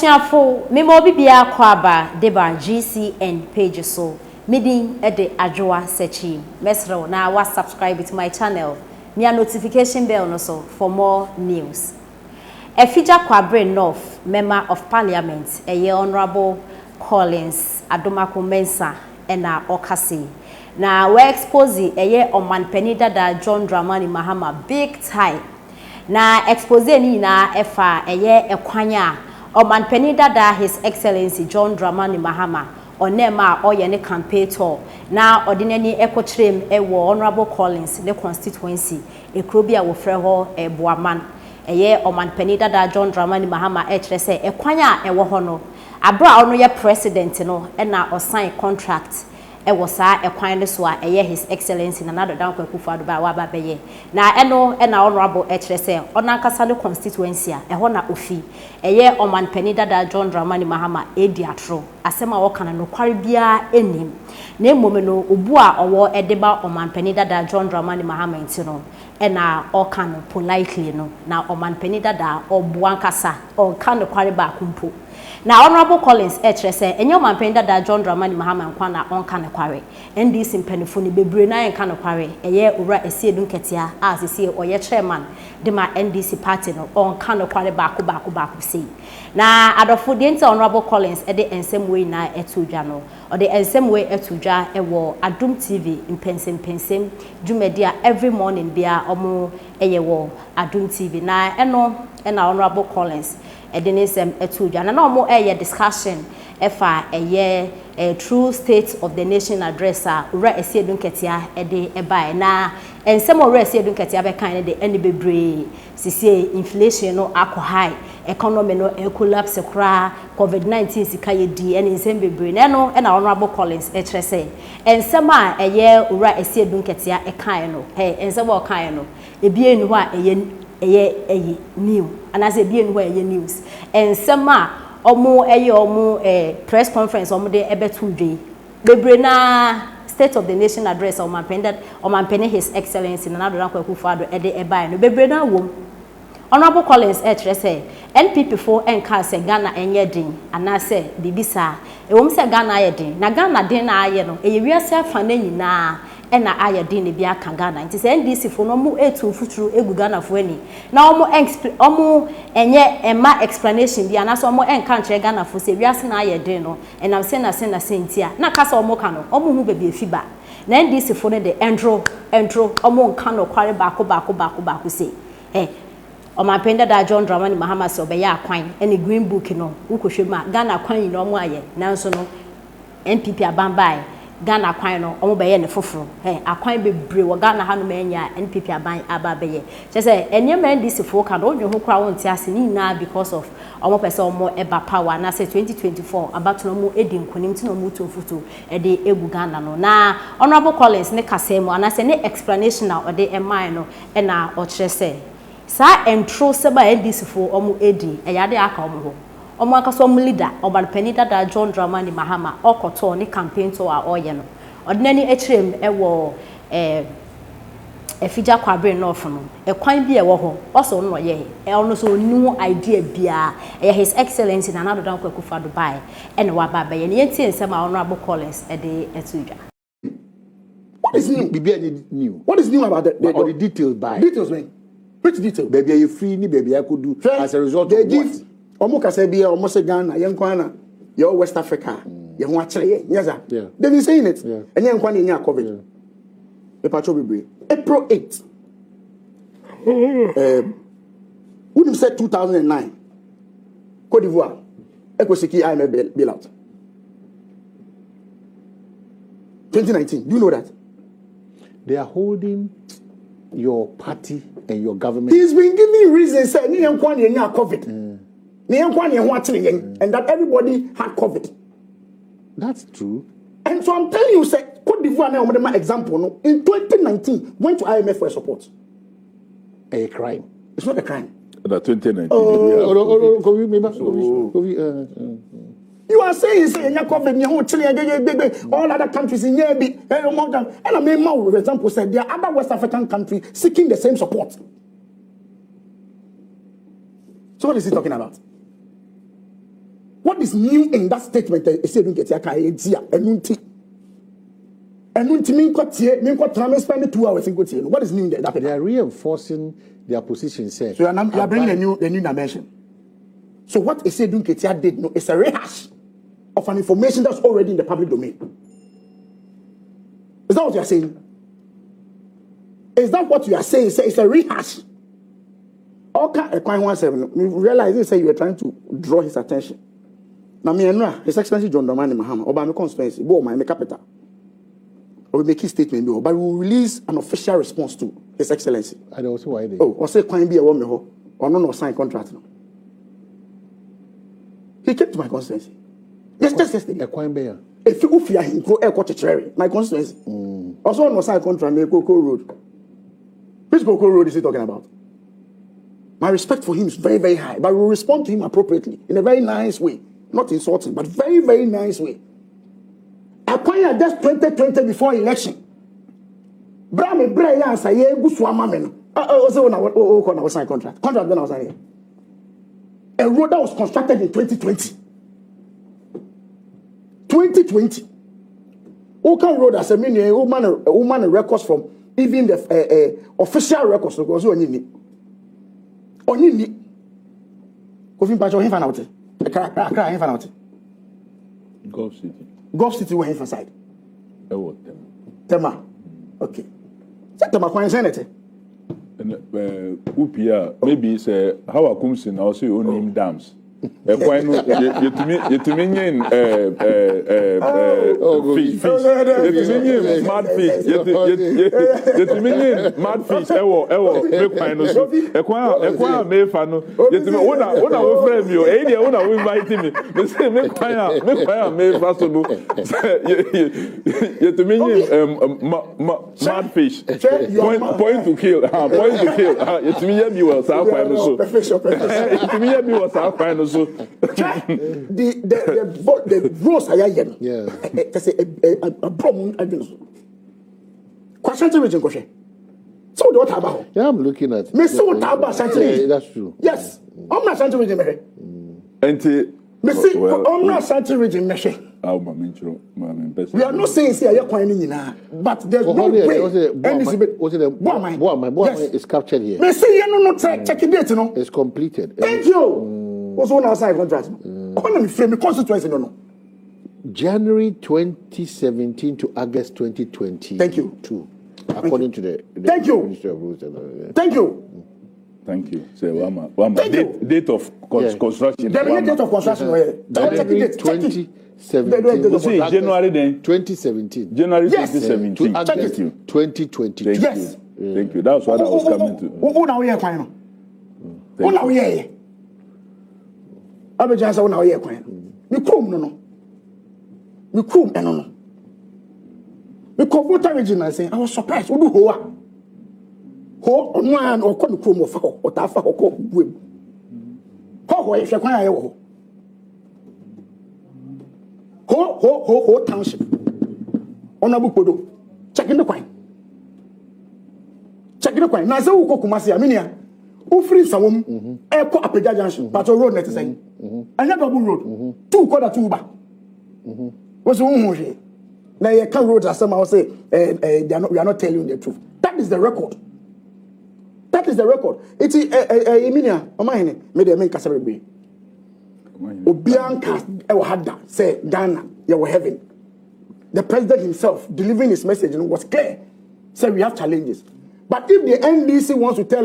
Abusiafo memo bibia kwaba deba GCN page so midin ede adwoa search mesro na wa subscribe to my channel near notification bell no so for more news. Afigya Kwabre North member of parliament Honorable Collins Adomako Mensah na okasi na we expose omanpani dada John Dramani Mahama big time na expose ni na efa ekwanya omanpani dada His Excellency John Dramani Mahama onema oye ne campaign tour na ordinary ekotrem ewo Honorable Collins the constituency ekrobia wo frɛ ho Boaman omanpani dada John Dramani Mahama kire se ekwanya ewo ho no abra ono ye president no na osign contract ewo saa ekwan ne so a His Excellency na nado dan kwakufu adoba wa ba beye na na Honorable kire se onankasa ne constituency a eho na ofi omanpani dada John Dramani Mahama edi atro asema wo kana no kware bia enim na emome no obu a owo edeba omanpani dada John Dramani Mahama ntino na oka no politely no na omanpani dada obuankasa oka no kware ba kumpo na Honorable Collins kire se enyo omanpani dada John Dramani Mahama nkwa na onka no kware NDC mpanifo ni bebre na enka no kware ura esiedun ketia asisi oye chairman de ma NDC party no onka no kware ba ko sei na adofo de nti Honorable Collins de ensem we na etudwa no o de ensem we etudwa ewo Adum TV impensem jumedia every morning bia omo wo Adum TV na na Honorable Collins edenisem etudwa na omo discussion efa true state of the nation address ura esiedun ketia de eba na ensem ura esiedun ketia be kan de eni bebre sisi inflation no akọ high economy no collapse kra COVID-19 sika ye di eni ensem bebre na na Honorable Collins kire se ensem a ura esiedun ketia kan no ensem o kan no ebie nu ho a new anase ebie nu ho a news ensem a omo press conference omo de ebetu dwe bebre na state of the nation address omanpeni His Excellency na nado ranko akufu ado ede eba no bebre na wom Honorable Collins kire se NPP for enka se Ghana enye din anase bibisa ewom se Ghana aye din na Ghana din na aye no wiase afa na nyina na aye din ne bia ka Ghana nti se NDC fo no mu etu futuru egu Ghana fo ani na omo enye ema explanation bia na so omo enka nche Ghana fo se wiase na aye din no enam se na sentia na kasa omo ka no omo hu bebi efiba na NDC fo ne de entro omo nka no kware baako se omanpani dada John Dramani Mahama se obeya akwan ene green book no ukohwe ma Ghana kwan yi no omo aye nanso no NPP abambai Ghana kwan no omo beye ne foforo akwan bebre wo Ghana ha no manya NPP aban ababeye se enyema NDC fo ka no odwe ho kra wonti ase ni na because of omo pese omo eba power na se 2024 abato no mo edi nkonim ti no mo tofuto ede egu Ghana no na Honorable Collins ne kasemu anase ne explanation na ode emai no na o kire se sa entro seba NDC fo omo edi eyade aka omo ho omo aka so omo leader omanpani dada John Dramani Mahama okoto ne campaign to a oye no ordinary ekrem ewo Afigya Kwabre North no ekwan bi ewo ho oso no ye ono so new idea bia His Excellency na nado dan kwakufa Dubai ene wa baba ye ne yenti nsem a Honorable Collins de etudwa. What is new? What is new about the details by? Details, man. Which detail? Baby, are you free? Ni baby, I could do as a result of what? Omo say be omo say Ghana, yenkwana, your West Africa, you want to yes, sir. Yeah. They've been saying it. Yeah. And yenkwana in your COVID. The patrol be April 8th. Who said 2009? Côte d'Ivoire. Ekosiki IMF bailout. 2019. Do you know that? They are holding your party and your government. He's been giving reasons say ni yenkwa ni nya COVID. Ni yenkwa ni ho atere yen and that everybody had COVID. That's true. And so I'm telling you say Côte d'Ivoire na my example no in 2019 went to IMF for support. A crime. It's not a crime. That 2019. You are saying say nya COVID ni ho atere all other countries in here be among them. And I mean for example said there are other West African countries seeking the same support. So what is he talking about? What is new in that statement? I said, don't get your car, and spend 2 hours in good. What is new in that? They are reinforcing their position, sir. So you are bringing a new dimension. So what is said, don't get your did no, it's a rehash of an information that's already in the public domain. Is that what you are saying? Is that what you are saying? It's a rehash. Okay, we realize you say you are trying to draw his attention. Now, me and His Excellency John Dramani Mahama, Obama constituency, my capital. Or we make his statement, but we will release an official response to His Excellency. I don't see why they. Oh, or say, can be a woman or no sign contract. No. He came to my constituency. Yes, just yesterday. A coin bear. If you fear him, go air quarter cherry, my constituency. Also, no sign contract, near Coco Road. Which Coco Road is he talking about? My respect for him is very, very high, but we will respond to him appropriately in a very nice way. Not insulting, but very, very nice way. Acquire just 2020 before election. Brame Brian say Guswama. Also, when I was signing contract. Contract when I was signing. A road that was constructed in 2020. 2020. Okan Road as a mini woman records from even the official records because only ni. Kofi Pacho him fan out. Cry him fan out. Gulf City were him side. Tema. Okay. Tema kwa senate. Upia maybe say how I come sin also own name dams. Yetumi nyen fish. Yetumi nyen mad fish. Yetumi nyen mad fish. Ewo make pine no so. Ekwa me fa no. Yetumi una wo frame yo. E dey una wo invite me. Me say make pine me fa so no. Yetumi nyen mad fish. Point to kill. Point to kill. Yetumi ye bi wo sa pine no so. Yetumi ye bi wo sa pine no so. The rose I am. Yeah. That's a problem. I don't know. Question region question. So what about? Yeah, I'm looking at. Me so what about Santi? That's true. Yes. I'm not Santi region me. Enti. Me see I'm not Santi region me. We are not saying say I quite nyina, but there's no way. Boa is captured here. Me see you no check date no. It's completed. Thank you. What's on our side contract? Let frame the constituency no. January 2017 to August 2020. Thank you. According to the Thank you. Ministry of Rules and Thank you. Thank you. Say Wama. Date of construction. The date of construction. January 2017. January then. 2017. January 2017. To August 2022. Yes. Thank you. That's what I was coming to. Who now here kwano? Who now here? Abe jansa who now here kwano? Me come no. Me come no. Me come voter region and say I was surprised. Who do hoa? Ho onwan or come come of ho or tafa ho ko buem. Ho if you kwan aye ho. Ho township. Onabu Podo. Checking the coin. Check the coin. Na se wo Kumasi aminia. Wo free sawom. E ko Afigya junction. Patrol road net say. Anya double road. 2 quarter 2 ba. What's wo hu hwe. Na ye can road asema wo say we are not telling you the truth. That is the record. That is the record. It's Emilia, Omahene, made a main Cassabre. Obianka Ewahada say Ghana, you were heaven. The president himself delivering his message was clear. Said we have challenges. But if the NDC wants to tell